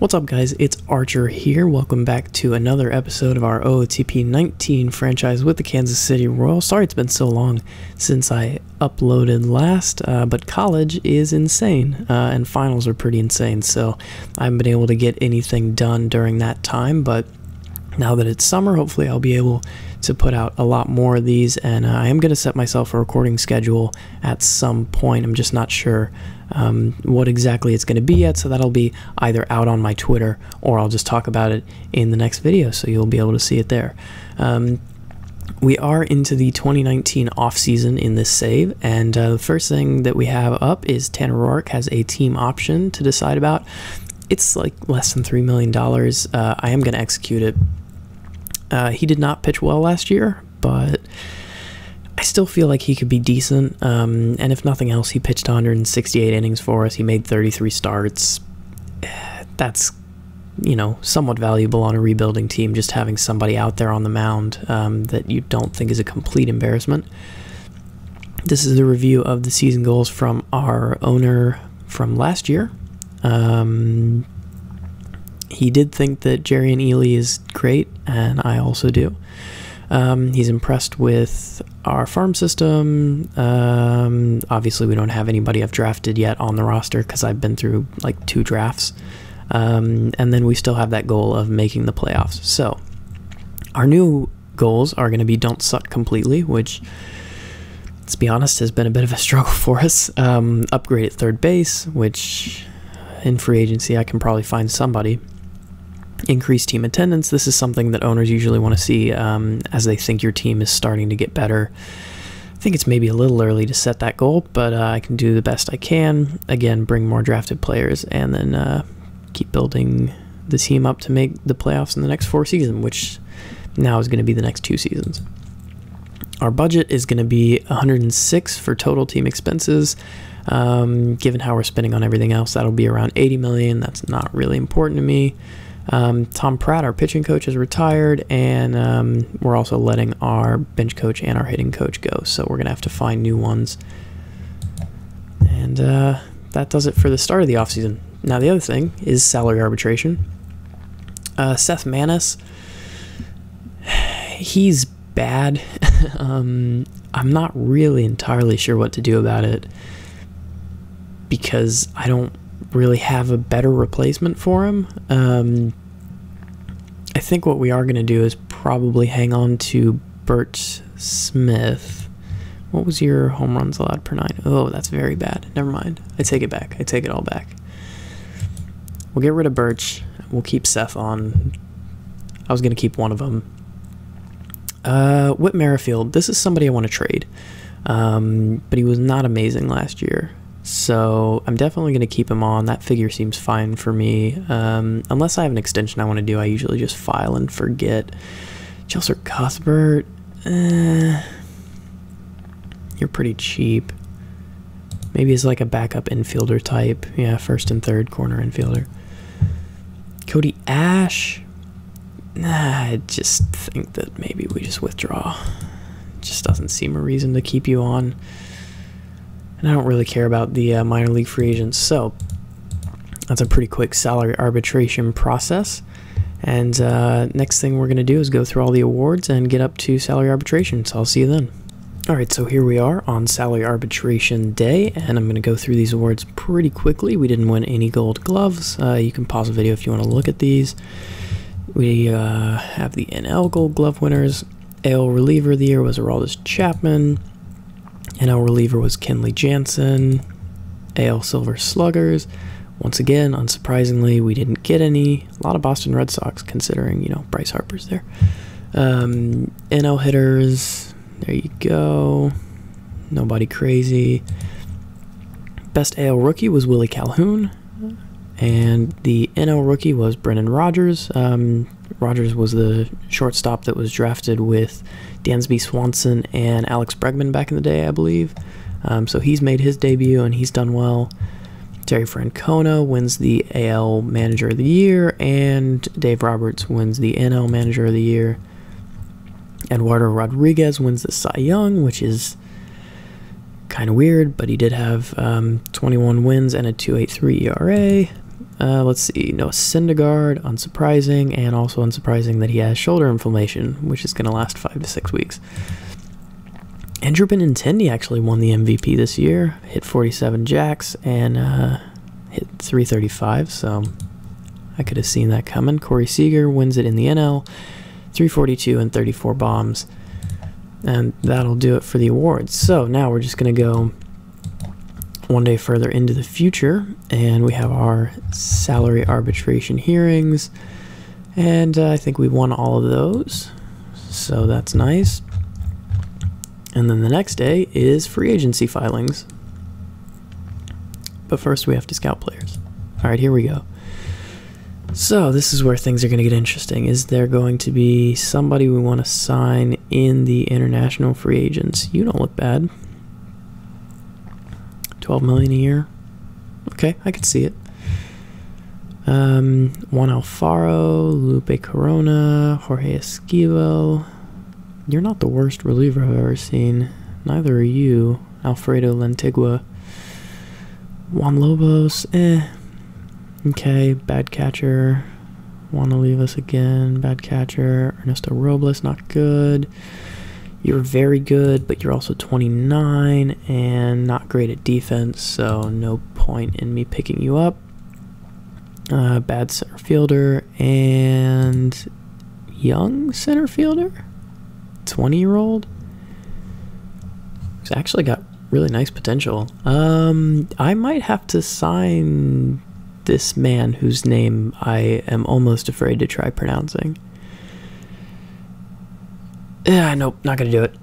What's up, guys? It's Archer here. Welcome back to another episode of our Ootp 19 franchise with the Kansas City Royals. Sorry it's been so long since I uploaded last, but college is insane, and finals are pretty insane, so I haven't been able to get anything done during that time, but now that it's summer, hopefully I'll be able to put out a lot more of these, and I am going to set myself a recording schedule at some point. I'm just not sure what exactly it's going to be yet, so that'll be either out on my Twitter or I'll just talk about it in the next video, so you'll be able to see it there. We are into the 2019 offseason in this save, and the first thing that we have up is Tanner Roark has a team option to decide about. It's like less than $3 million. I am going to execute it. He did not pitch well last year, but I still feel like he could be decent, and if nothing else, he pitched 168 innings for us. He made 33 starts. That's, you know, somewhat valuable on a rebuilding team, just having somebody out there on the mound that you don't think is a complete embarrassment. This is the review of the season goals from our owner from last year. He did think that Jerry and Ely is great, and I also do. He's impressed with our farm system. Obviously, we don't have anybody I've drafted yet on the roster because I've been through like 2 drafts. And then we still have that goal of making the playoffs. So our new goals are going to be don't suck completely, which, let's be honest, has been a bit of a struggle for us. Upgrade at third base, which in free agency I can probably find somebody. Increase team attendance. This is something that owners usually want to see as they think your team is starting to get better. I think it's maybe a little early to set that goal, but I can do the best I can. Again, bring more drafted players, and then keep building the team up to make the playoffs in the next 4 seasons, which now is going to be the next 2 seasons. Our budget is going to be 106 for total team expenses. Given how we're spending on everything else, that'll be around 80 million. That's not really important to me. Tom Pratt, our pitching coach, is retired, and we're also letting our bench coach and our hitting coach go, so we're going to have to find new ones. And that does it for the start of the offseason. Now, the other thing is salary arbitration. Seth Manis, he's bad. I'm not really entirely sure what to do about it because I don't really have a better replacement for him. I think what we are going to do is probably hang on to Bert Smith. What was your home runs allowed per 9? Oh, that's very bad. Never mind. I take it back. I take it all back. We'll get rid of Birch. We'll keep Seth on. I was going to keep one of them. Whit Merrifield. This is somebody I want to trade. But he was not amazing last year. So I'm definitely going to keep him on. That figure seems fine for me. Unless I have an extension I want to do, I usually just file and forget. Chelsea Cuthbert, you're pretty cheap. Maybe it's like a backup infielder type. Yeah, first and third corner infielder. Cody Ash, I just think that maybe we just withdraw. Just doesn't seem a reason to keep you on. And I don't really care about the minor league free agents, so that's a pretty quick salary arbitration process. And next thing we're going to do is go through all the awards and get up to salary arbitration, so I'll see you then. Alright, so here we are on salary arbitration day, and I'm going to go through these awards pretty quickly. We didn't win any gold gloves. You can pause the video if you want to look at these. We have the NL gold glove winners. AL reliever of the year was Aroldis Chapman. NL reliever was Kenley Jansen. AL Silver Sluggers. Once again, unsurprisingly, we didn't get any. A lot of Boston Red Sox, considering, you know, Bryce Harper's there. NL hitters, there you go. Nobody crazy. Best AL rookie was Willie Calhoun. And the NL rookie was Brendan Rodgers. Rodgers was the shortstop that was drafted with Dansby Swanson and Alex Bregman back in the day, I believe. So he's made his debut, and he's done well. Terry Francona wins the AL Manager of the Year, and Dave Roberts wins the NL Manager of the Year. Eduardo Rodriguez wins the Cy Young, which is kind of weird, but he did have 21 wins and a 2.83 ERA. Let's see. No, Syndergaard, unsurprising, and also unsurprising that he has shoulder inflammation, which is going to last 5 to 6 weeks. Andrew Benintendi actually won the MVP this year. Hit 47 jacks and hit 335, so I could have seen that coming. Corey Seager wins it in the NL, 342 and 34 bombs. And that'll do it for the awards. So now we're just going to go one day further into the future, and we have our salary arbitration hearings, and I think we won all of those, so that's nice. And then the next day is free agency filings, but first we have to scout players. All right, here we go. So this is where things are going to get interesting. Is there going to be somebody we want to sign in the international free agents? You don't look bad. 12 million a year. Okay, I could see it. Juan Alfaro, Lupe Corona, Jorge Esquivel. You're not the worst reliever I've ever seen. Neither are you. Alfredo Lantigua. Juan Lobos, Okay, bad catcher. Want to leave us again. Bad catcher. Ernesto Robles, not good. You're very good, but you're also 29 and not great at defense, so no point in me picking you up. Bad center fielder and young center fielder, 20-year-old. He's actually got really nice potential. I might have to sign this man whose name I am almost afraid to try pronouncing. Yeah, nope, not gonna do it.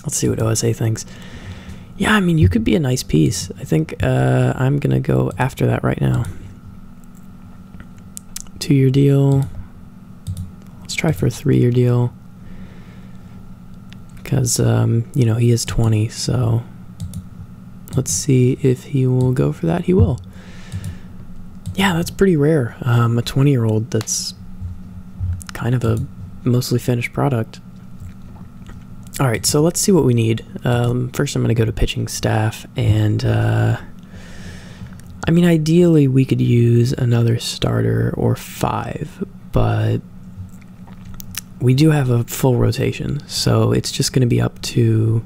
Let's see what OSA thinks. Yeah, I mean, you could be a nice piece. I think I'm gonna go after that right now. 2-year deal. Let's try for a 3-year deal. Because, you know, he is 20, so let's see if he will go for that. He will. Yeah, that's pretty rare. A 20-year-old that's kind of a mostly finished product. All right, so let's see what we need. First, I'm going to go to pitching staff, and I mean, ideally, we could use another starter or 5, but we do have a full rotation, so it's just going to be up to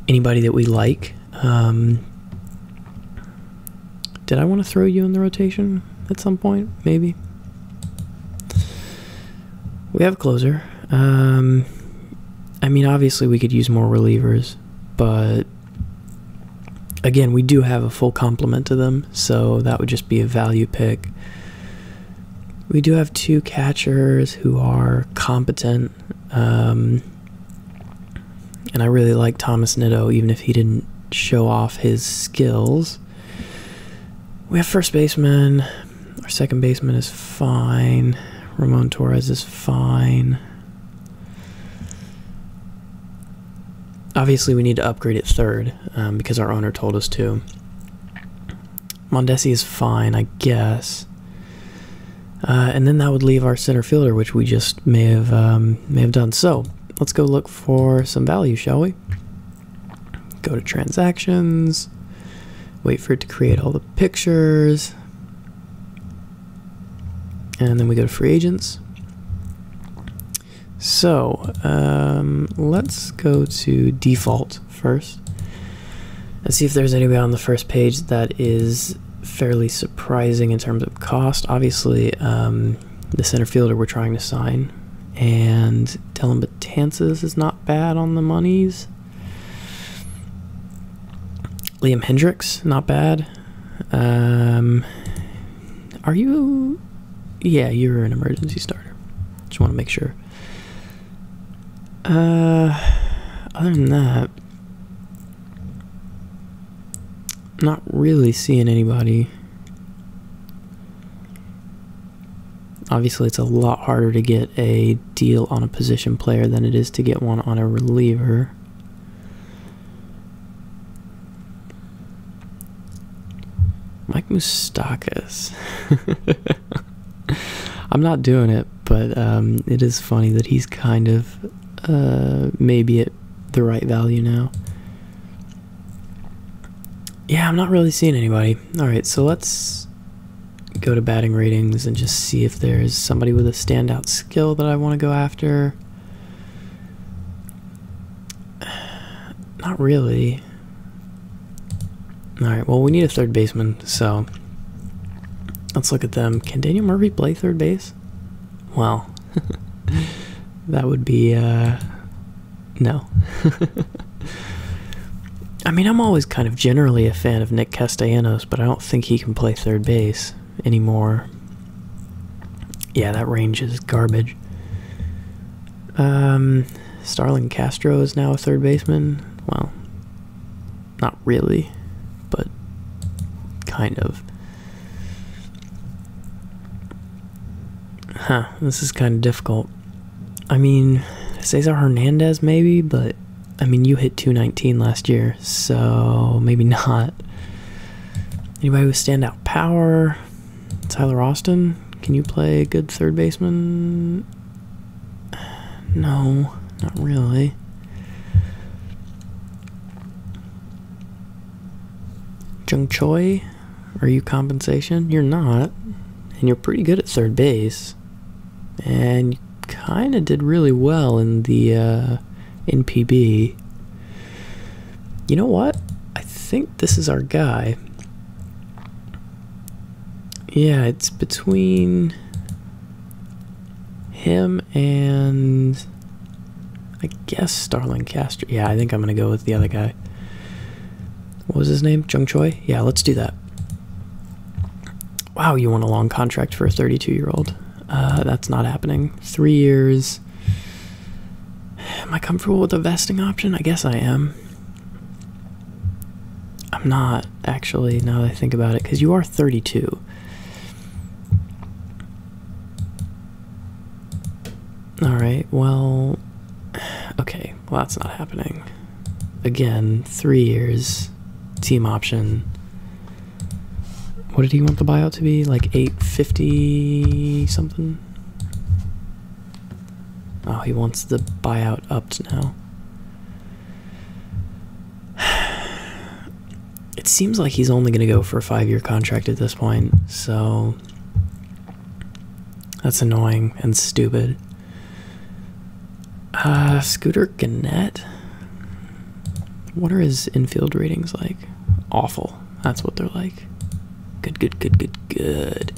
anybody that we like. Did I want to throw you in the rotation at some point? Maybe. We have a closer. I mean, obviously we could use more relievers, but again, we do have a full complement to them, so that would just be a value pick. We do have 2 catchers who are competent, and I really like Thomas Nitto, even if he didn't show off his skills. We have first baseman. Our second baseman is fine. Ramon Torres is fine. Obviously, we need to upgrade at third because our owner told us to. Mondesi is fine, I guess. And then that would leave our center fielder, which we just may have done. So let's go look for some value, shall we? Go to transactions. Wait for it to create all the pictures. And then we go to free agents. So let's go to default first and see if there's anybody on the first page that is fairly surprising in terms of cost. Obviously, the center fielder we're trying to sign, and Dylan Betances is not bad on the monies. Liam Hendricks, not bad. Are you... Yeah, you're an emergency starter. Just want to make sure. Other than that, not really seeing anybody. Obviously, it's a lot harder to get a deal on a position player than it is to get one on a reliever. Mike Moustakas. I'm not doing it, but it is funny that he's kind of maybe at the right value now. Yeah, I'm not really seeing anybody. Alright, so let's go to batting ratings and just see if there's somebody with a standout skill that I want to go after. Not really. Alright, well, we need a third baseman, so let's look at them. Can Daniel Murphy play third base? Well, that would be, no. I mean, I'm always kind of generally a fan of Nick Castellanos, but I don't think he can play third base anymore. Yeah, that range is garbage. Starlin Castro is now a third baseman. Well, not really, but kind of. Huh, this is kind of difficult. I mean, Cesar Hernandez maybe, but I mean, you hit 219 last year, so maybe not. Anybody with standout power? Tyler Austin? Can you play a good third baseman? No, not really. Jung Choi? Are you compensation? You're not. And you're pretty good at third base. And you kind of did really well in the in PB. You know what? I think this is our guy. Yeah, it's between him and I guess Starlin Castro. Yeah, I think I'm gonna go with the other guy. What was his name? Jung Choi? Yeah, let's do that. Wow, you want a long contract for a 32-year-old. That's not happening. 3 years. Am I comfortable with the vesting option? I guess I am. I'm not, actually, now that I think about it, because you are 32. Alright, well... Okay, well that's not happening. Again, 3 years. Team option. What did he want the buyout to be? Like 850 something? Oh, he wants the buyout upped now. It seems like he's only going to go for a 5-year contract at this point, so that's annoying and stupid. Scooter Gannett? What are his infield ratings like? Awful. That's what they're like. Good, good, good, good, good.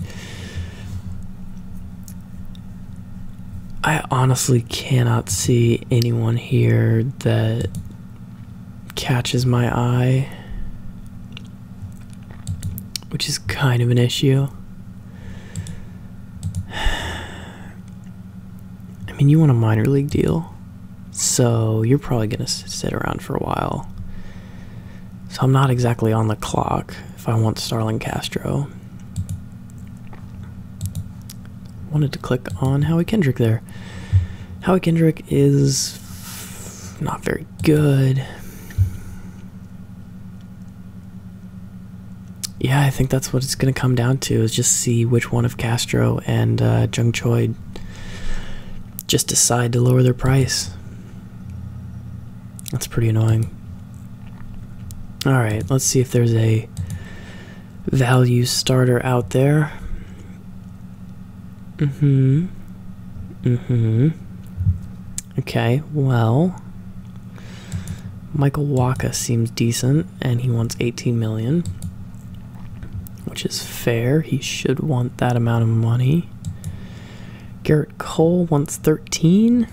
I honestly cannot see anyone here that catches my eye, which is kind of an issue. I mean, you want a minor league deal, so you're probably going to sit around for a while. So I'm not exactly on the clock if I want Starlin Castro. Wanted to click on Howie Kendrick there. Howie Kendrick is not very good. Yeah, I think that's what it's going to come down to, is just see which one of Castro and Jung Choi just decide to lower their price. That's pretty annoying. Alright, let's see if there's a value starter out there. Okay, well, Michael Wacha seems decent, and he wants 18 million, which is fair. He should want that amount of money. Garrett Cole wants 13.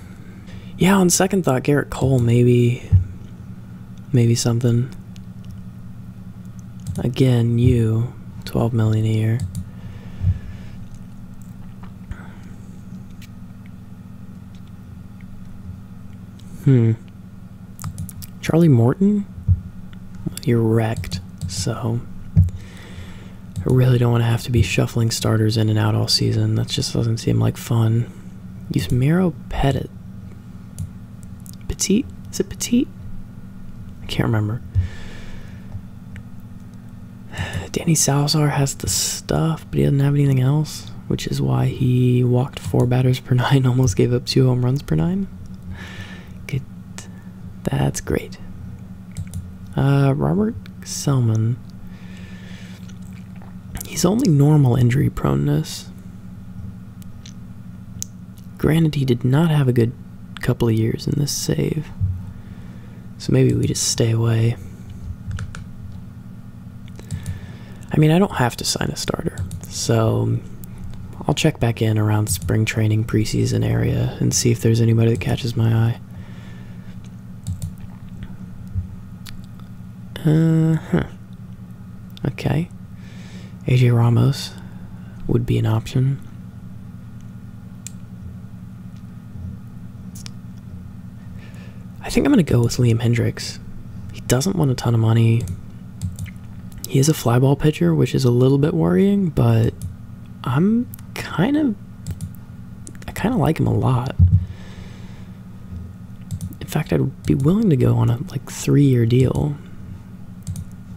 Yeah, on second thought, Garrett Cole maybe something. Again, you 12 million a year. Charlie Morton? You're wrecked, so I really don't want to have to be shuffling starters in and out all season. That just doesn't seem like fun. Use Miro Pettit. Petit? Is it Petit? I can't remember. Danny Salazar has the stuff, but he doesn't have anything else, which is why he walked 4 batters per 9, almost gave up 2 home runs per 9. Good. That's great. Robert Selman. He's only normal injury proneness. Granted, he did not have a good couple of years in this save. So maybe we just stay away. I mean, I don't have to sign a starter. So I'll check back in around spring training preseason area and see if there's anybody that catches my eye. Okay. AJ Ramos would be an option. I think I'm going to go with Liam Hendricks. He doesn't want a ton of money. He is a fly ball pitcher, which is a little bit worrying, but I kind of like him a lot. In fact, I'd be willing to go on a 3-year deal.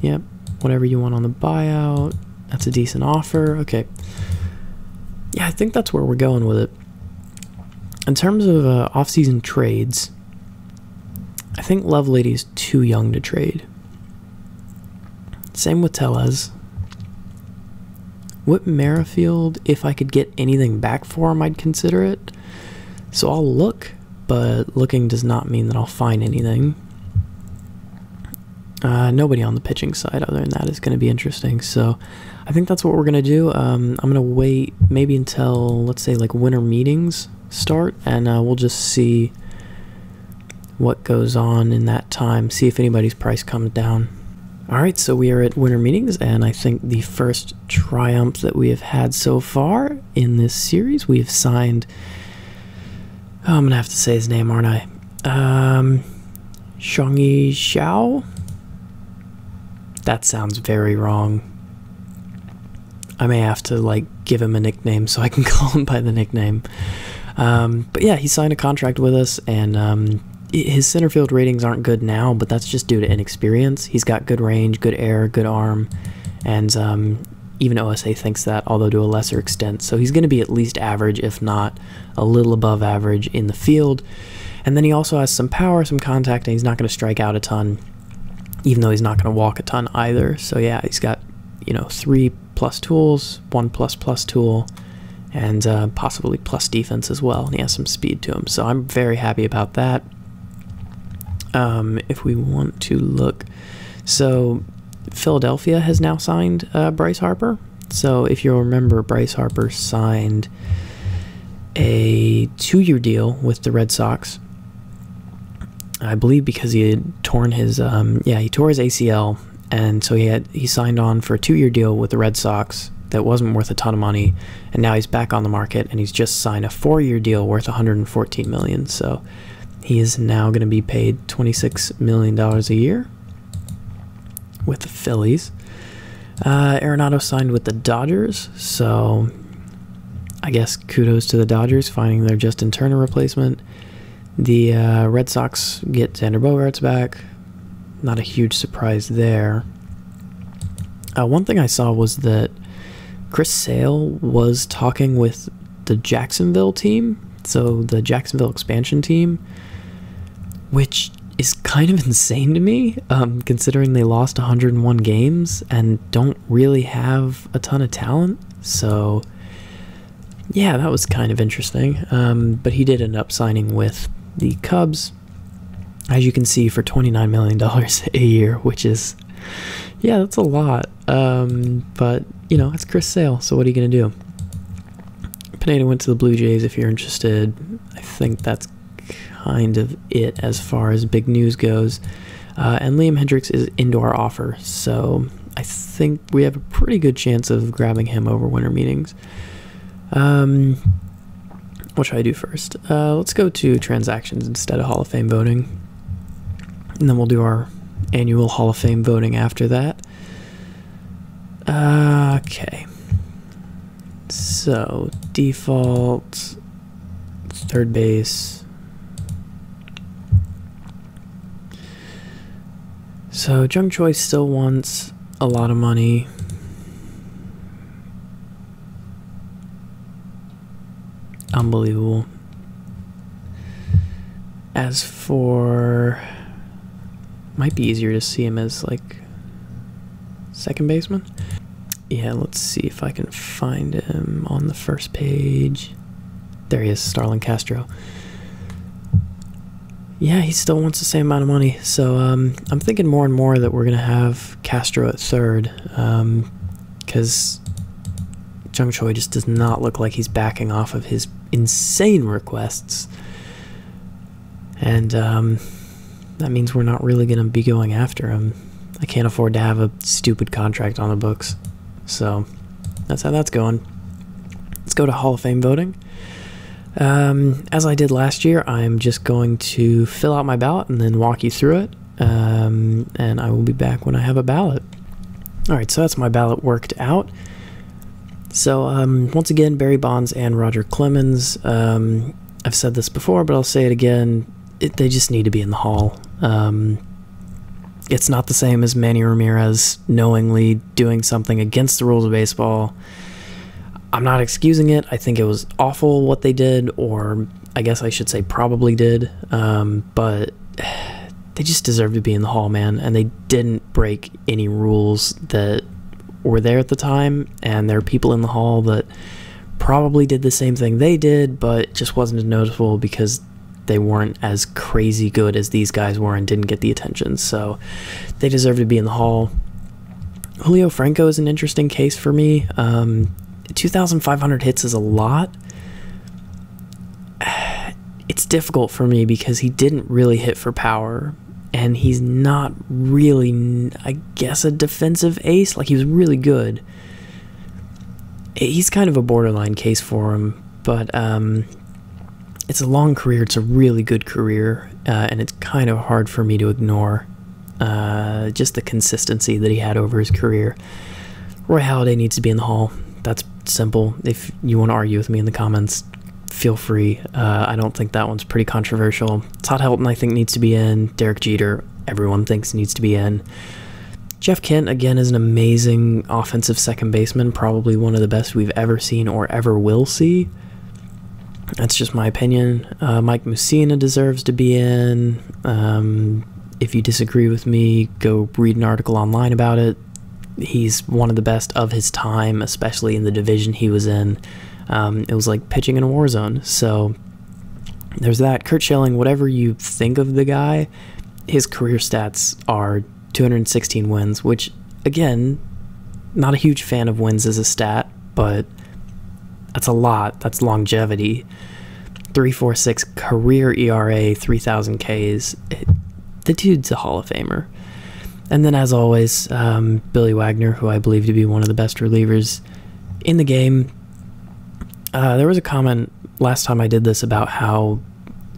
Yep, whatever you want on the buyout. That's a decent offer. Okay. Yeah, I think that's where we're going with it. In terms of off-season trades, I think Lovelady is too young to trade. Same with Tellez. Whit Merrifield, if I could get anything back for him, I'd consider it. So I'll look, but looking does not mean that I'll find anything. Nobody on the pitching side other than that is going to be interesting. So I think that's what we're going to do. I'm going to wait maybe until, let's say, winter meetings start, and we'll just see what goes on in that time, see if anybody's price comes down. Alright, so we are at winter meetings, and I think the first triumph that we have had so far in this series, we have signed, I'm going to have to say his name, aren't I? Shongi Xiao? That sounds very wrong. I may have to, give him a nickname so I can call him by the nickname. But yeah, he signed a contract with us, and his center field ratings aren't good now, but that's just due to inexperience. He's got good range, good air, good arm, and even OSA thinks that, although to a lesser extent. So he's going to be at least average, if not a little above average in the field. And then he also has some power, some contact, and he's not going to strike out a ton, even though he's not going to walk a ton either. So yeah, he's got, 3+ tools, 1++ tool, and possibly plus defense as well. And he has some speed to him. So I'm very happy about that. If we want to look, so Philadelphia has now signed Bryce Harper. So if you'll remember, Bryce Harper signed a 2-year deal with the Red Sox, I believe, because he had torn his he tore his ACL, and so he signed on for a 2-year deal with the Red Sox that wasn't worth a ton of money, and now he's back on the market, and he's just signed a 4-year deal worth $114 million. So he is now going to be paid $26 million a year with the Phillies. Arenado signed with the Dodgers, so I guess kudos to the Dodgers finding their Justin Turner replacement. The Red Sox get Xander Bogaerts back. Not a huge surprise there. One thing I saw was that Chris Sale was talking with the Jacksonville team, so the Jacksonville expansion team, which is kind of insane to me, considering they lost 101 games and don't really have a ton of talent. So yeah, that was kind of interesting. But he did end up signing with the Cubs, as you can see, for $29 million a year, which is, yeah, that's a lot. But, it's Chris Sale, so what are you going to do? Pineda went to the Blue Jays, if you're interested. I think that's kind of it as far as big news goes. And Liam Hendricks is into our offer, so I think we have a pretty good chance of grabbing him over winter meetings. What should I do first? Let's go to transactions instead of Hall of Fame voting. And then we'll do our annual Hall of Fame voting after that. Okay. So, default, third base. So, Jung Choi still wants a lot of money. Unbelievable. As for, might be easier to see him as second baseman. Yeah, let's see if I can find him on the first page. There he is, Starlin Castro. Yeah, he still wants the same amount of money. So I'm thinking more and more that we're going to have Castro at third. Because Jung Choi just does not look like he's backing off of his insane requests. And that means we're not really going to be going after him. I can't afford to have a stupid contract on the books. So that's how that's going. Let's go to Hall of Fame voting. As I did last year, I'm just going to fill out my ballot and then walk you through it. And I will be back when I have a ballot. Alright, so that's my ballot worked out. So once again, Barry Bonds and Roger Clemens. I've said this before, but I'll say it again. They just need to be in the Hall. It's not the same as Manny Ramirez knowingly doing something against the rules of baseball. I'm not excusing it. I think it was awful what they did, or I guess I should say probably did, but they just deserve to be in the Hall, man, and they didn't break any rules that were there at the time, and there are people in the Hall that probably did the same thing they did, but just wasn't as noticeable because they weren't as crazy good as these guys were and didn't get the attention. So they deserve to be in the Hall. Julio Franco is an interesting case for me. 2,500 hits is a lot. It's difficult for me because he didn't really hit for power, and he's not really, I guess, a defensive ace. Like, he was really good. He's kind of a borderline case for him, but it's a long career. It's a really good career, and it's kind of hard for me to ignore just the consistency that he had over his career. Roy Halladay needs to be in the Hall. That's simple. If you want to argue with me in the comments, feel free. I don't think that one's pretty controversial. Todd Helton, I think, needs to be in. Derek Jeter, everyone thinks needs to be in. Jeff Kent, again, is an amazing offensive second baseman, probably one of the best we've ever seen or ever will see. That's just my opinion. Mike Mussina deserves to be in. If you disagree with me, go read an article online about it. He's one of the best of his time, especially in the division he was in. It was like pitching in a war zone. So there's that. Curt Schilling, whatever you think of the guy, his career stats are 216 wins, which, again, not a huge fan of wins as a stat, but that's a lot. That's longevity. 3.46 career ERA, 3,000 Ks. The dude's a Hall of Famer. And then, as always, Billy Wagner, who I believe to be one of the best relievers in the game. There was a comment last time I did this about how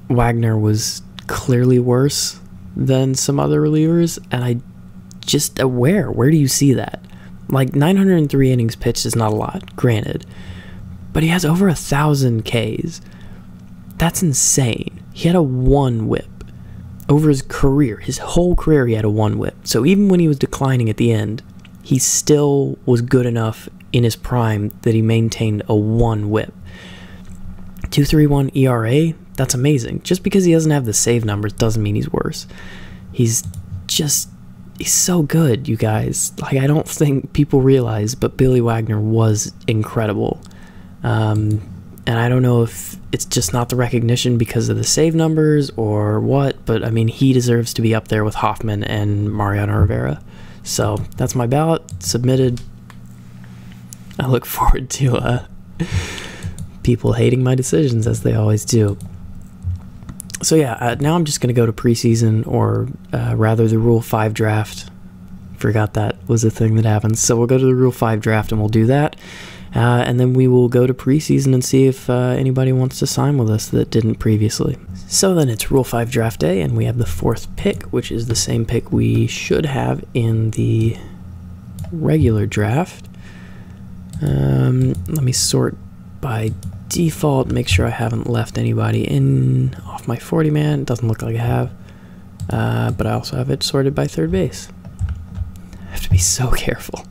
Wagner was clearly worse than some other relievers, and I just, where do you see that? Like, 903 innings pitched is not a lot, granted, but he has over 1,000 Ks. That's insane. He had a 1 whip. Over his career, his whole career, he had a 1 whip. So even when he was declining at the end, he still was good enough in his prime that he maintained a 1 whip. 2.31 ERA, that's amazing. Just because he doesn't have the save numbers doesn't mean he's worse. He's so good, you guys. Like, I don't think people realize, but Billy Wagner was incredible. And I don't know if it's just not the recognition because of the save numbers or what, but I mean, he deserves to be up there with Hoffman and Mariano Rivera. So that's my ballot submitted. I look forward to people hating my decisions, as they always do. So yeah, now I'm just going to go to preseason, or rather the Rule 5 draft. Forgot that was a thing that happens. So we'll go to the Rule 5 draft and we'll do that. And then we will go to preseason and see if anybody wants to sign with us that didn't previously. So then it's Rule 5 draft day, and we have the 4th pick, which is the same pick we should have in the regular draft. Let me sort by default, make sure I haven't left anybody in off my 40-man. It doesn't look like I have. But I also have it sorted by third base. I have to be so careful.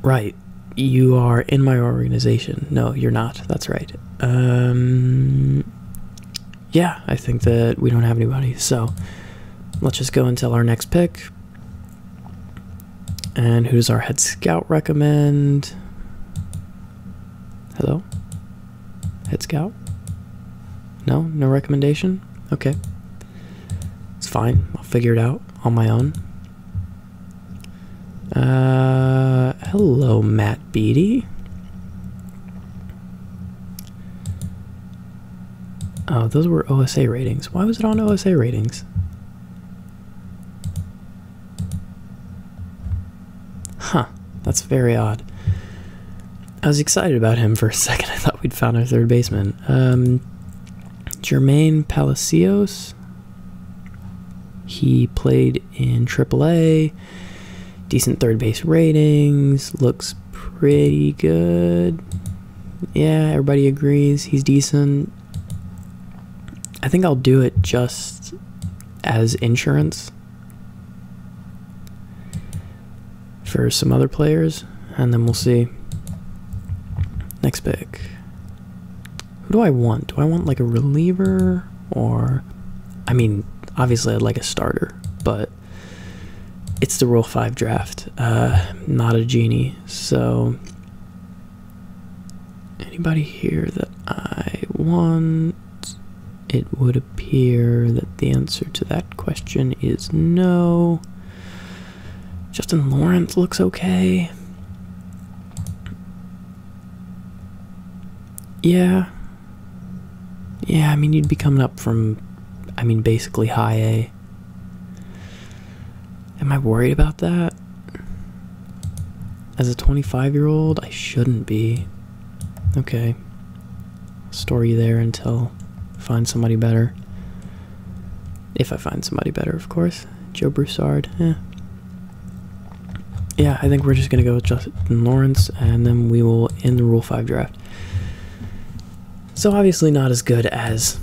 Right, you are in my organization. No, you're not. That's right. Yeah, I think that we don't have anybody. So let's just go until our next pick. And who does our head scout recommend? Hello? Head scout? No? No recommendation? Okay. It's fine. I'll figure it out on my own. Hello, Matt Beatty. Oh, those were OSA ratings. Why was it on OSA ratings? Huh. That's very odd. I was excited about him for a second. I thought we'd found our third baseman. Jermaine Palacios. He played in AAA. Decent third base ratings. Looks pretty good. Yeah, everybody agrees. He's decent. I think I'll do it just as insurance for some other players, and then we'll see. Next pick. Who do I want? Do I want like a reliever or... I mean, obviously I'd like a starter, but it's the Rule 5 draft, not a genie. So, anybody here that I want? It would appear that the answer to that question is no. Justin Lawrence looks okay. Yeah. Yeah, I mean, you'd be coming up from, I mean, basically high A. Am I worried about that? As a 25-year-old, I shouldn't be. Okay. I'll store you there until I find somebody better. If I find somebody better, of course. Joe Broussard, Yeah, I think we're just going to go with Justin Lawrence, and then we will end the Rule 5 draft. So obviously not as good as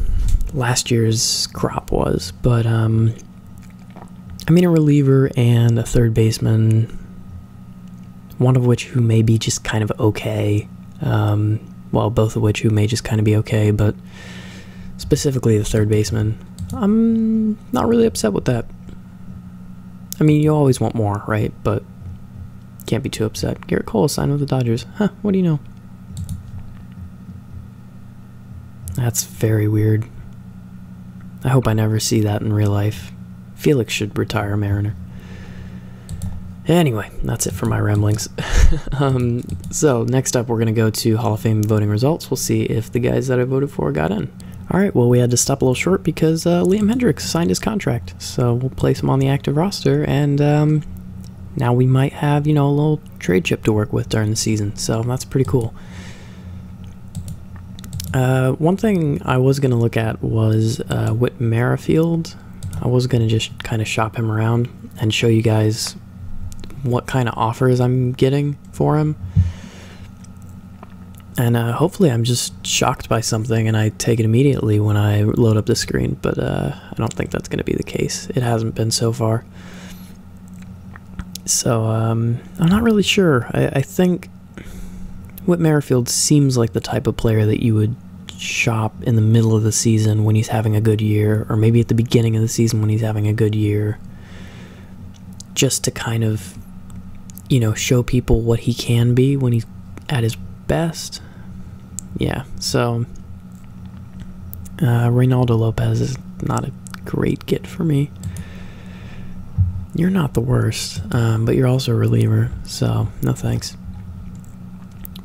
last year's crop was, but I mean, a reliever and a third baseman, one of which who may be just kind of okay, well, both of which who may just kind of be okay, but specifically the third baseman, I'm not really upset with that. I mean, you always want more, right? But can't be too upset. Garrett Cole signed with the Dodgers. Huh, what do you know? That's very weird. I hope I never see that in real life. Felix should retire Mariner. Anyway, that's it for my ramblings. So, next up, we're going to go to Hall of Fame voting results. We'll see if the guys that I voted for got in. Alright, well, we had to stop a little short because Liam Hendricks signed his contract. So, we'll place him on the active roster, and now we might have, you know, a little trade chip to work with during the season. So, that's pretty cool. One thing I was going to look at was Whit Merrifield. I was going to just kind of shop him around and show you guys what kind of offers I'm getting for him. And hopefully I'm just shocked by something and I take it immediately when I load up the screen, but I don't think that's going to be the case. It hasn't been so far. So I'm not really sure. I think Whit Merrifield seems like the type of player that you would shop in the middle of the season when he's having a good year, or maybe at the beginning of the season when he's having a good year, just to kind of, you know, show people what he can be when he's at his best. Yeah, so Reynaldo Lopez is not a great get for me. You're not the worst, but you're also a reliever, so no thanks.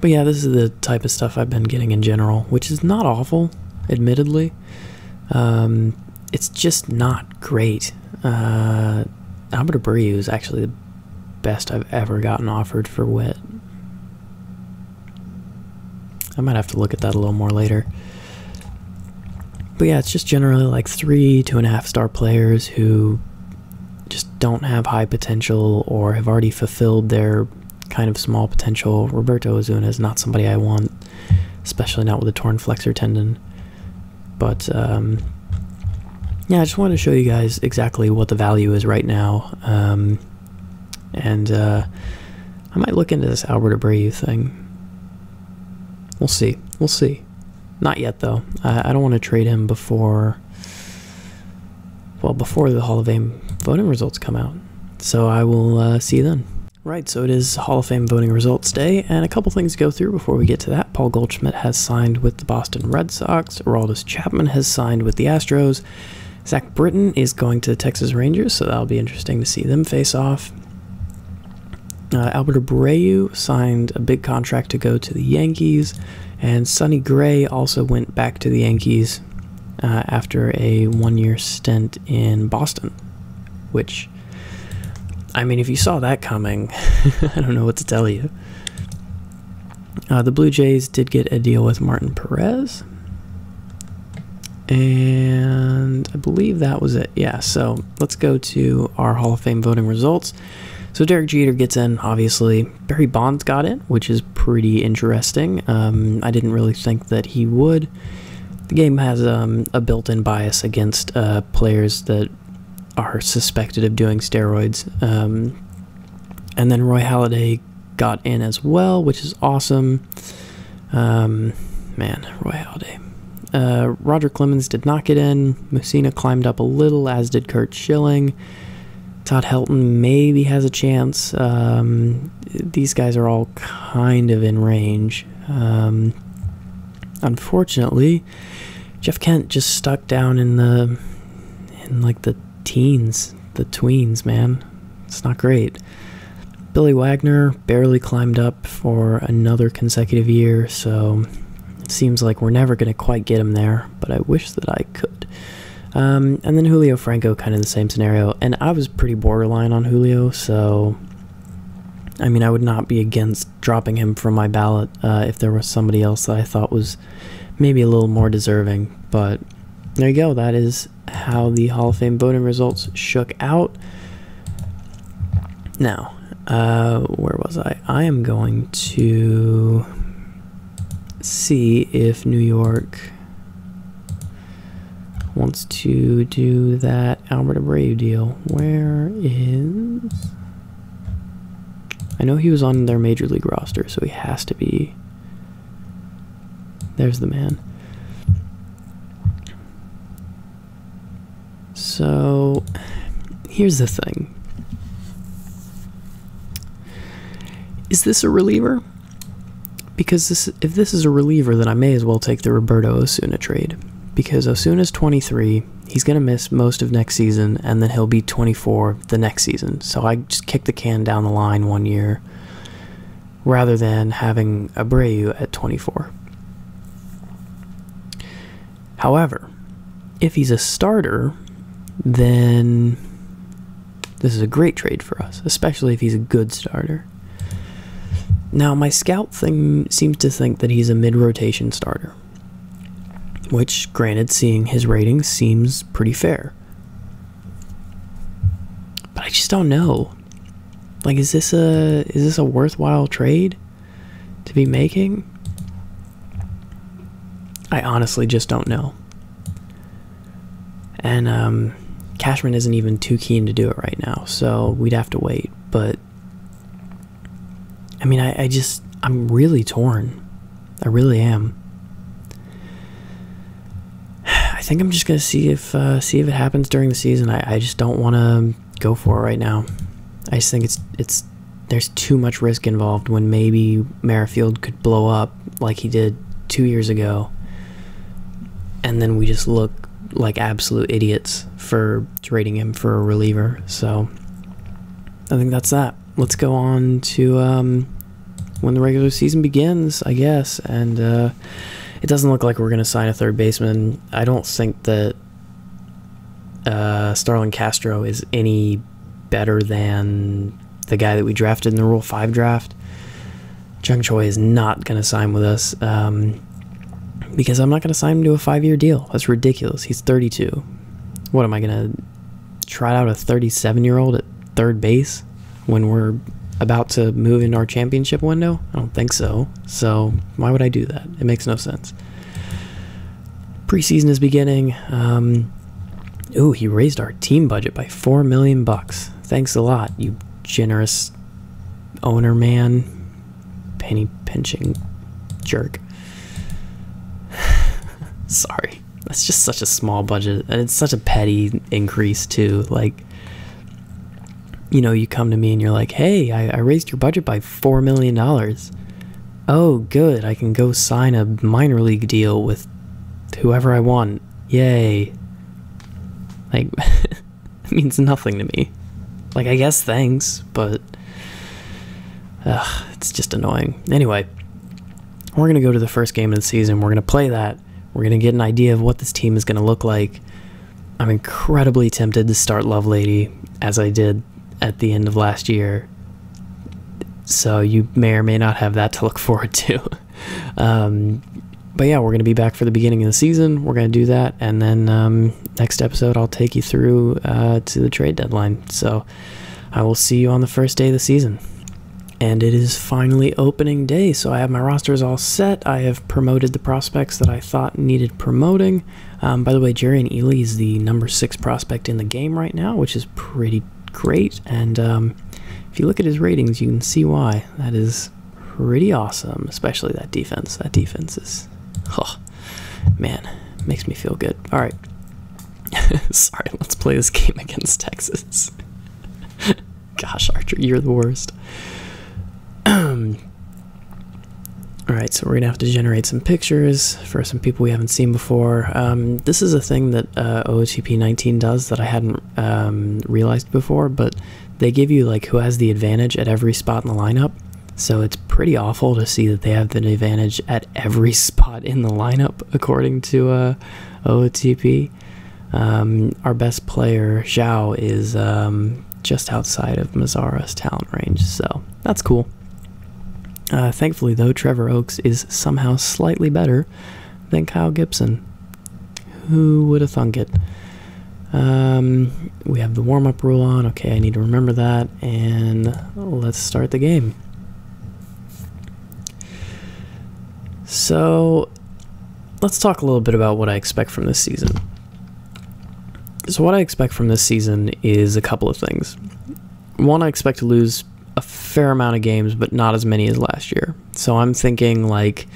But yeah, this is the type of stuff I've been getting in general, which is not awful, admittedly. It's just not great. Albert Abreu is actually the best I've ever gotten offered for Whit. I might have to look at that a little more later. But yeah, it's just generally like 2.5 star players who just don't have high potential or have already fulfilled their kind of small potential. Roberto Ozuna is not somebody I want, especially not with a torn flexor tendon. But yeah, I just wanted to show you guys exactly what the value is right now. And I might look into this Albert Abreu thing. We'll see. We'll see. Not yet, though. I don't want to trade him before, well, before the Hall of Fame voting results come out. So I will see you then. Right, so it is Hall of Fame voting results day, and a couple things to go through before we get to that. Paul Goldschmidt has signed with the Boston Red Sox. Aroldis Chapman has signed with the Astros. Zach Britton is going to the Texas Rangers, so that'll be interesting to see them face off. Albert Abreu signed a big contract to go to the Yankees, and Sonny Gray also went back to the Yankees after a one-year stint in Boston, which, I mean, if you saw that coming, I don't know what to tell you. The Blue Jays did get a deal with Martin Perez, and I believe that was it. Yeah, so let's go to our Hall of Fame voting results. So Derek Jeter gets in, obviously. Barry Bonds got in, which is pretty interesting. I didn't really think that he would. The game has a built-in bias against players that are suspected of doing steroids. And then Roy Halladay got in as well, which is awesome. Man, Roy Halladay. Roger Clemens did not get in. Mussina climbed up a little, as did Curt Schilling. Todd Helton maybe has a chance. These guys are all kind of in range. Unfortunately, Jeff Kent just stuck down in like the teens, the tweens, man. It's not great. Billy Wagner barely climbed up for another consecutive year, so it seems like we're never going to quite get him there, but I wish that I could. And then Julio Franco, kind of the same scenario, and I was pretty borderline on Julio, so I mean, I would not be against dropping him from my ballot if there was somebody else that I thought was maybe a little more deserving. But there you go. That is how the Hall of Fame voting results shook out. Now, where was I? I am going to see if New York wants to do that Albert Abreu deal. Where is... I know he was on their Major League roster, so he has to be... There's the man. So, here's the thing. Is this a reliever? Because if this is a reliever, then I may as well take the Roberto Osuna trade. Because Osuna's 23, he's going to miss most of next season, and then he'll be 24 the next season. So I just kick the can down the line 1 year, rather than having Abreu at 24. However, if he's a starter, then this is a great trade for us, especially if he's a good starter. Now, my scout thing seems to think that he's a mid-rotation starter, which, granted, seeing his ratings seems pretty fair. But I just don't know. Like, is this a worthwhile trade to be making? I honestly just don't know. And Cashman isn't even too keen to do it right now, so we'd have to wait. But I mean, I'm really torn. I really am. I think I'm just gonna see if it happens during the season. I just don't want to go for it right now. I just think there's too much risk involved when maybe Merrifield could blow up like he did 2 years ago, and then we just look like absolute idiots for trading him for a reliever. So I think that's that. Let's go on to when the regular season begins, I guess, and it doesn't look like we're going to sign a third baseman. I don't think that Starlin Castro is any better than the guy that we drafted in the Rule 5 draft. Jung Choi is not going to sign with us because I'm not going to sign him to a 5-year deal. That's ridiculous. He's 32. What, am I going to trot out a 37-year-old at third base when we're about to move into our championship window? I don't think so. So why would I do that? It makes no sense. Preseason is beginning. Ooh, he raised our team budget by $4 million. Thanks a lot, you generous owner man. Penny pinching jerk. Sorry. That's just such a small budget, and it's such a petty increase too. Like, you know, you come to me and you're like, hey, I raised your budget by $4 million. Oh, good. I can go sign a minor league deal with whoever I want. Yay. Like, it means nothing to me. Like, I guess thanks, but it's just annoying. Anyway, we're going to go to the first game of the season. We're going to play that. We're going to get an idea of what this team is going to look like. I'm incredibly tempted to start Lovelady, as I did at the end of last year. So you may or may not have that to look forward to. But yeah, we're going to be back for the beginning of the season. We're going to do that. And then next episode, I'll take you through to the trade deadline. So I will see you on the first day of the season. And it is finally opening day, so I have my rosters all set. I have promoted the prospects that I thought needed promoting. By the way, Jerian Ealy is the number 6 prospect in the game right now, which is pretty great. And if you look at his ratings, you can see why. That is pretty awesome, especially that defense. That defense is, oh, man, makes me feel good. All right. Sorry, let's play this game against Texas. Gosh, Archer, you're the worst. Alright, so we're going to have to generate some pictures for some people we haven't seen before. This is a thing that Ootp 19 does that I hadn't realized before, but they give you like who has the advantage at every spot in the lineup. So it's pretty awful to see that they have the advantage at every spot in the lineup according to Ootp. Our best player, Zhao, is just outside of Mazzara's talent range, so that's cool. Thankfully, though, Trevor Oakes is somehow slightly better than Kyle Gibson. Who would have thunk it? We have the warm-up rule on. Okay, I need to remember that. And let's start the game. So, let's talk a little bit about what I expect from this season. So what I expect from this season is a couple of things. One, I expect to lose a fair amount of games, but not as many as last year. So I'm thinking like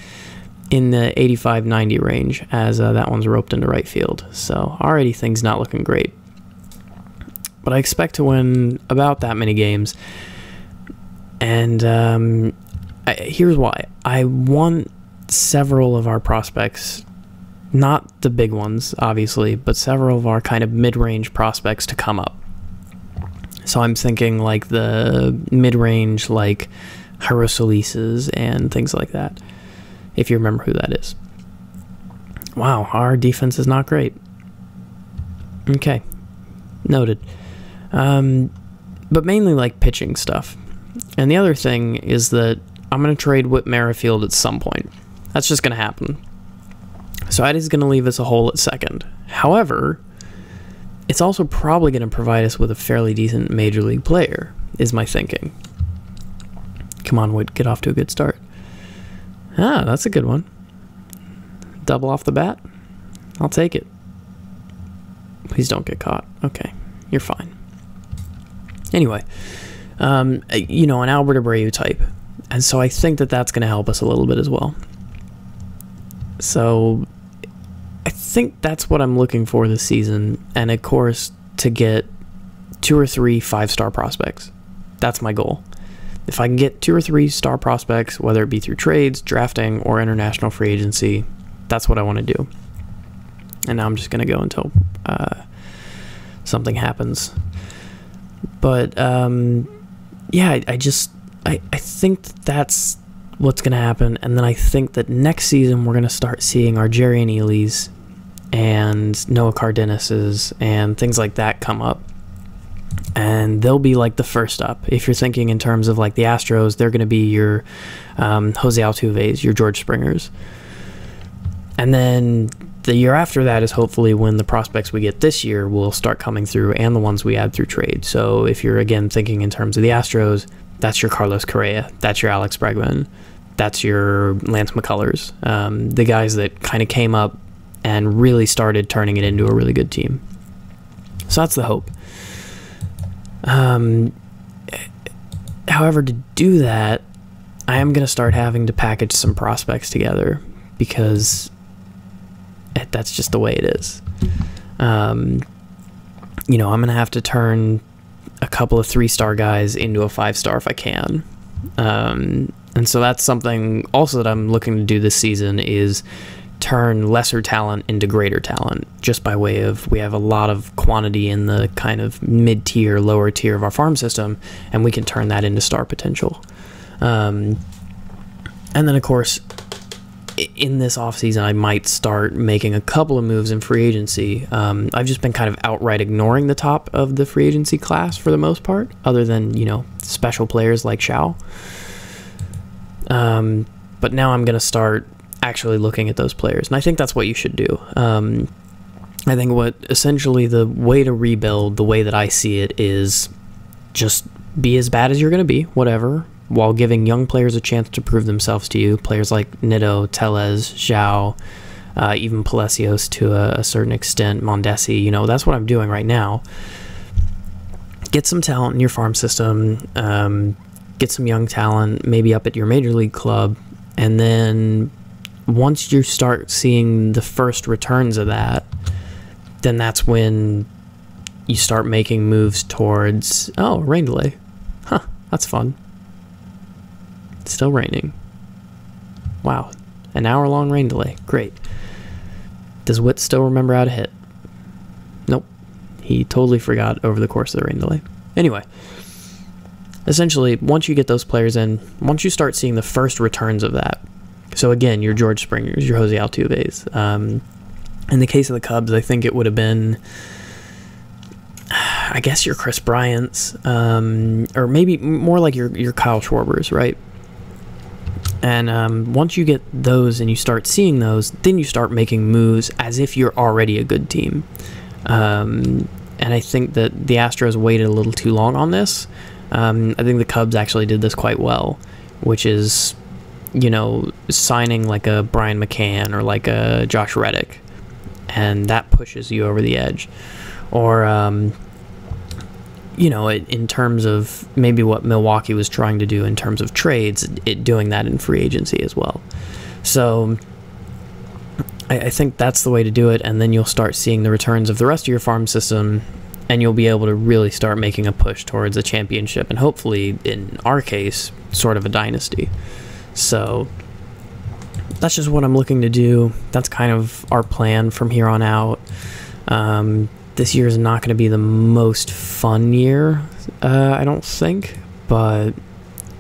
in the 85-90 range, as that one's roped into right field. So already things not looking great. But I expect to win about that many games. And here's why. I want several of our prospects, not the big ones, obviously, but several of our kind of mid-range prospects to come up. So I'm thinking like the mid-range, like Hirosolises and things like that, if you remember who that is. Wow, our defense is not great. Okay, noted. But mainly like pitching stuff. And the other thing is that I'm going to trade Whit Merrifield at some point. That's just going to happen. So that is going to leave us a hole at second. However, it's also probably going to provide us with a fairly decent major league player, is my thinking. Come on, Whit, get off to a good start. Ah, that's a good one. Double off the bat? I'll take it. Please don't get caught. Okay, you're fine. Anyway, you know, an Albert Abreu type. And so I think that that's going to help us a little bit as well. So I think that's what I'm looking for this season, and of course to get 2 or 3 5-star prospects. That's my goal. If I can get 2 or 3 star prospects, whether it be through trades, drafting, or international free agency, that's what I want to do. And now I'm just going to go until something happens. But yeah, I think that's what's going to happen. And then I think that next season we're going to start seeing our Jerian Ealys and Noah Cardenases and things like that come up. And they'll be like the first up. If you're thinking in terms of like the Astros, they're going to be your Jose Altuves, your George Springers. And then the year after that is hopefully when the prospects we get this year will start coming through, and the ones we add through trade. So if you're again thinking in terms of the Astros, that's your Carlos Correa, that's your Alex Bregman, that's your Lance McCullers, the guys that kind of came up and really started turning it into a really good team. So that's the hope. However, to do that, I am going to start having to package some prospects together because that's just the way it is. You know, I'm going to have to turn a couple of 3-star guys into a 5-star if I can. And so that's something also that I'm looking to do this season, is turn lesser talent into greater talent, just by way of, we have a lot of quantity in the kind of mid-tier, lower tier of our farm system, and we can turn that into star potential. And then, of course, in this offseason, I might start making a couple of moves in free agency. I've just been kind of outright ignoring the top of the free agency class for the most part, other than, you know, special players like Xiao. But now I'm going to start actually looking at those players, and I think that's what you should do. I think what essentially the way to rebuild, the way that I see it, is just be as bad as you're going to be, whatever, while giving young players a chance to prove themselves to you. Players like Nito, Tellez, Xiao, even Palacios to a certain extent, Mondesi, you know, that's what I'm doing right now. Get some talent in your farm system, get some young talent, maybe up at your major league club, and then once you start seeing the first returns of that, then that's when you start making moves towards, oh, rain delay. Huh, that's fun. It's still raining. Wow, an hour-long rain delay. Great. Does Witt still remember how to hit? Nope. He totally forgot over the course of the rain delay. Anyway, essentially, once you get those players in, once you start seeing the first returns of that, so again, your George Springers, your Jose Altuves. In the case of the Cubs, I think it would have been, I guess, your Chris Bryant's, or maybe more like your Kyle Schwarbers, right? And once you get those and you start seeing those, then you start making moves as if you're already a good team. And I think that the Astros waited a little too long on this. I think the Cubs actually did this quite well, which is, you know, signing like a Brian McCann or like a Josh Reddick, and that pushes you over the edge. Or, you know, in terms of maybe what Milwaukee was trying to do in terms of trades, doing that in free agency as well. So I think that's the way to do it, and then you'll start seeing the returns of the rest of your farm system, and you'll be able to really start making a push towards a championship, and hopefully, in our case, sort of a dynasty. So that's just what I'm looking to do. That's kind of our plan from here on out. This year is not going to be the most fun year, I don't think, but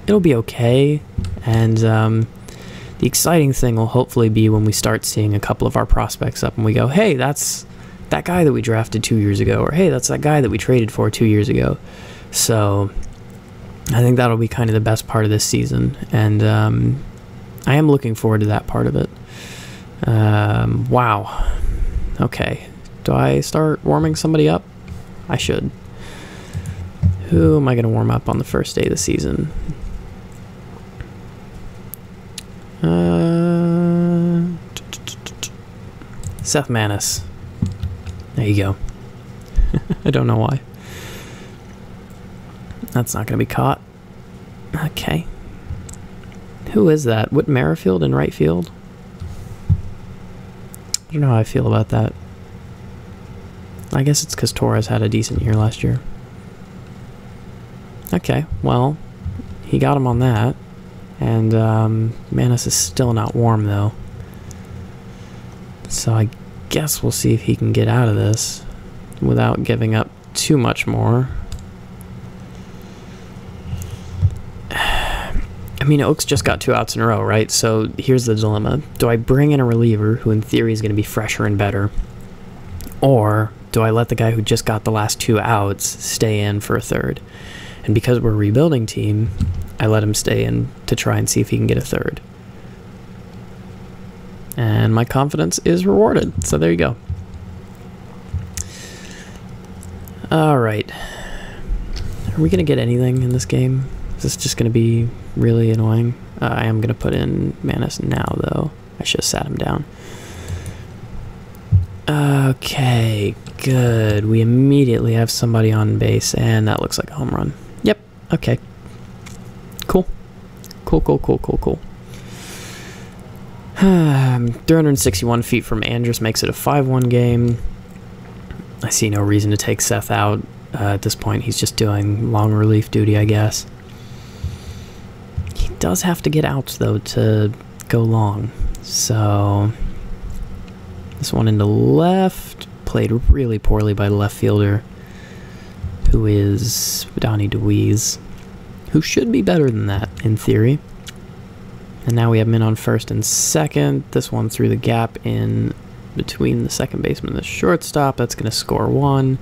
it'll be okay. And the exciting thing will hopefully be when we start seeing a couple of our prospects up and we go, hey, that's that guy that we drafted 2 years ago, or hey, that's that guy that we traded for 2 years ago. So I think that'll be kind of the best part of this season, and I am looking forward to that part of it. Wow. Okay. Do I start warming somebody up? I should. Who am I going to warm up on the first day of the season? Seth Manis. There you go. I don't know why. That's not going to be caught. Okay. Who is that? Whit Merrifield in right field? I don't know how I feel about that. I guess it's because Torres had a decent year last year. Okay, well, he got him on that. And Manis is still not warm, though. So I guess we'll see if he can get out of this without giving up too much more. I mean, Oaks just got 2 outs in a row, right? So here's the dilemma. Do I bring in a reliever who in theory is going to be fresher and better? Or do I let the guy who just got the last 2 outs stay in for a third? And because we're a rebuilding team, I let him stay in to try and see if he can get a third. And my confidence is rewarded. So there you go. Alright. Are we going to get anything in this game? Is this just going to be really annoying? I am going to put in Manis now, though. I should have sat him down. Okay, good. We immediately have somebody on base, and that looks like a home run. Yep, okay. Cool. Cool, cool, cool, cool, cool. 361 feet from Andrus makes it a 5-1 game. I see no reason to take Seth out. at this point. He's just doing long relief duty, I guess. He does have to get outs, though, to go long. So this one into left, played really poorly by the left fielder, who is Donnie DeWeese, who should be better than that, in theory. And now we have men on first and second. This one through the gap in between the second baseman and the shortstop. That's going to score 1.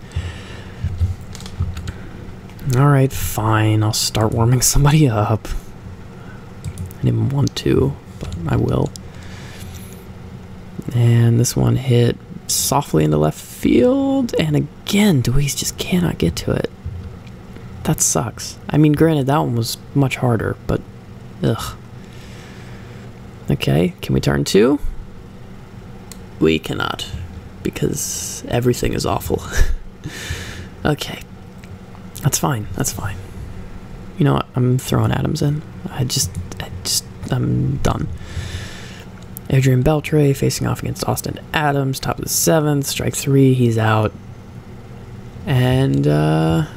Alright, fine. I'll start warming somebody up. I didn't want to, but I will. And this one hit softly into left field. And again, Deweese just cannot get to it. That sucks. I mean, granted, that one was much harder, but ugh. Okay, can we turn 2? We cannot, because everything is awful. Okay, that's fine, that's fine. You know what, I'm throwing Adams in. I'm done. Adrian Beltre facing off against Austin Adams, top of the 7th, strike 3, he's out. And, yeah,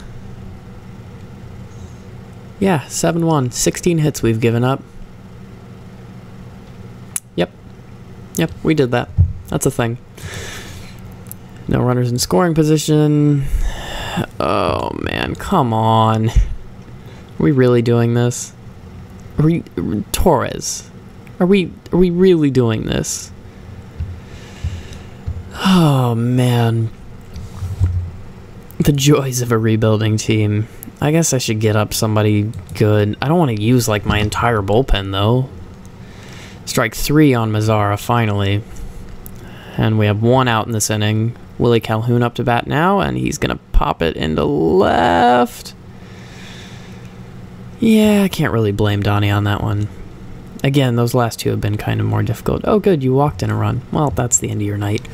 7-1, 16 hits we've given up. Yep, we did that. That's a thing. No runners in scoring position. Oh, man, come on. Are we really doing this? Torres, are we really doing this? Oh, man. The joys of a rebuilding team. I guess I should get up somebody good. I don't want to use, like, my entire bullpen, though. Strike 3 on Mazzara, finally. And we have 1 out in this inning. Willie Calhoun up to bat now, and he's going to pop it into left. Yeah, I can't really blame Donnie on that one. Again, those last 2 have been kind of more difficult. Oh, good, you walked in a run. Well, that's the end of your night.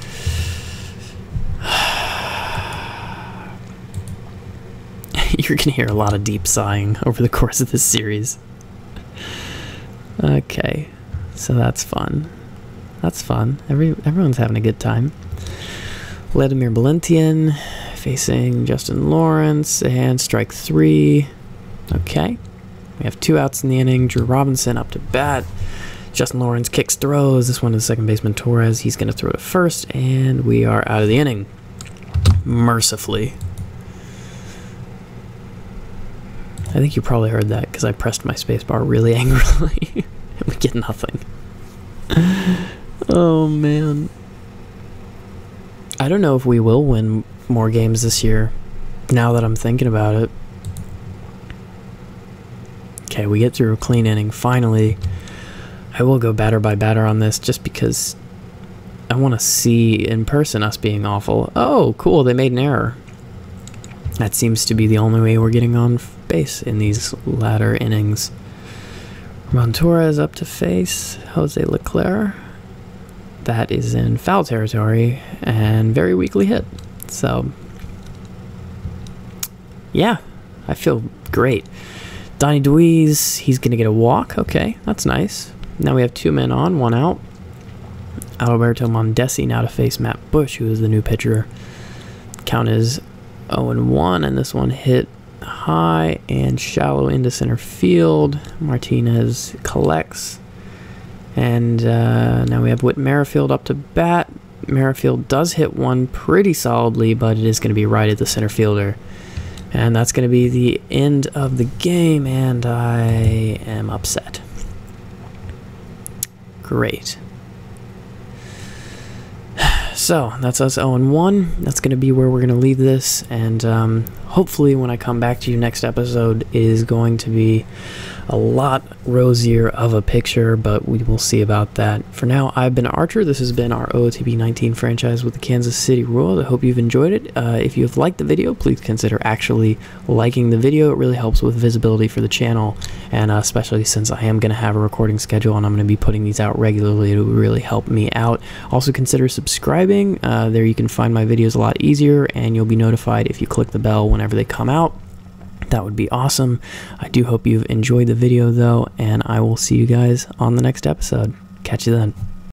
You're going to hear a lot of deep sighing over the course of this series. Okay. So that's fun. That's fun. Everyone's having a good time. Vladimir Valentian facing Justin Lawrence, and strike 3. Okay. We have 2 outs in the inning. Drew Robinson up to bat. Justin Lawrence kicks, throws. This one is second baseman Torres. He's going to throw to first, and we are out of the inning. Mercifully. I think you probably heard that because I pressed my spacebar really angrily. We get nothing. Oh, man. I don't know if we will win more games this year, now that I'm thinking about it. Okay, we get through a clean inning, finally. I will go batter by batter on this, just because I want to see in person us being awful. Oh, cool, they made an error. That seems to be the only way we're getting on base in these latter innings. Ron Torres up to face Jose Leclerc. That is in foul territory and very weakly hit. So, yeah, I feel great. Donnie DeWeese, he's going to get a walk. Okay, that's nice. Now we have 2 men on, 1 out. Alberto Mondesi now to face Matt Bush, who is the new pitcher. Count is 0-1, and this one hit high and shallow into center field. Martinez collects, and now we have Whit Merrifield up to bat. Merrifield does hit one pretty solidly, but it is going to be right at the center fielder, and that's going to be the end of the game, and I am upset. Great. So, that's us 0-1. That's going to be where we're going to leave this, and hopefully when I come back to you next episode is going to be a lot rosier of a picture, but we will see about that. For now, I've been Archer. This has been our OOTP 19 franchise with the Kansas City Royals. I hope you've enjoyed it. If you've liked the video, please consider actually liking the video. It really helps with visibility for the channel, and especially since I am going to have a recording schedule and I'm going to be putting these out regularly, it will really help me out. Also consider subscribing. There you can find my videos a lot easier, and you'll be notified if you click the bell whenever they come out. That would be awesome. I do hope you've enjoyed the video, though, and I will see you guys on the next episode. Catch you then.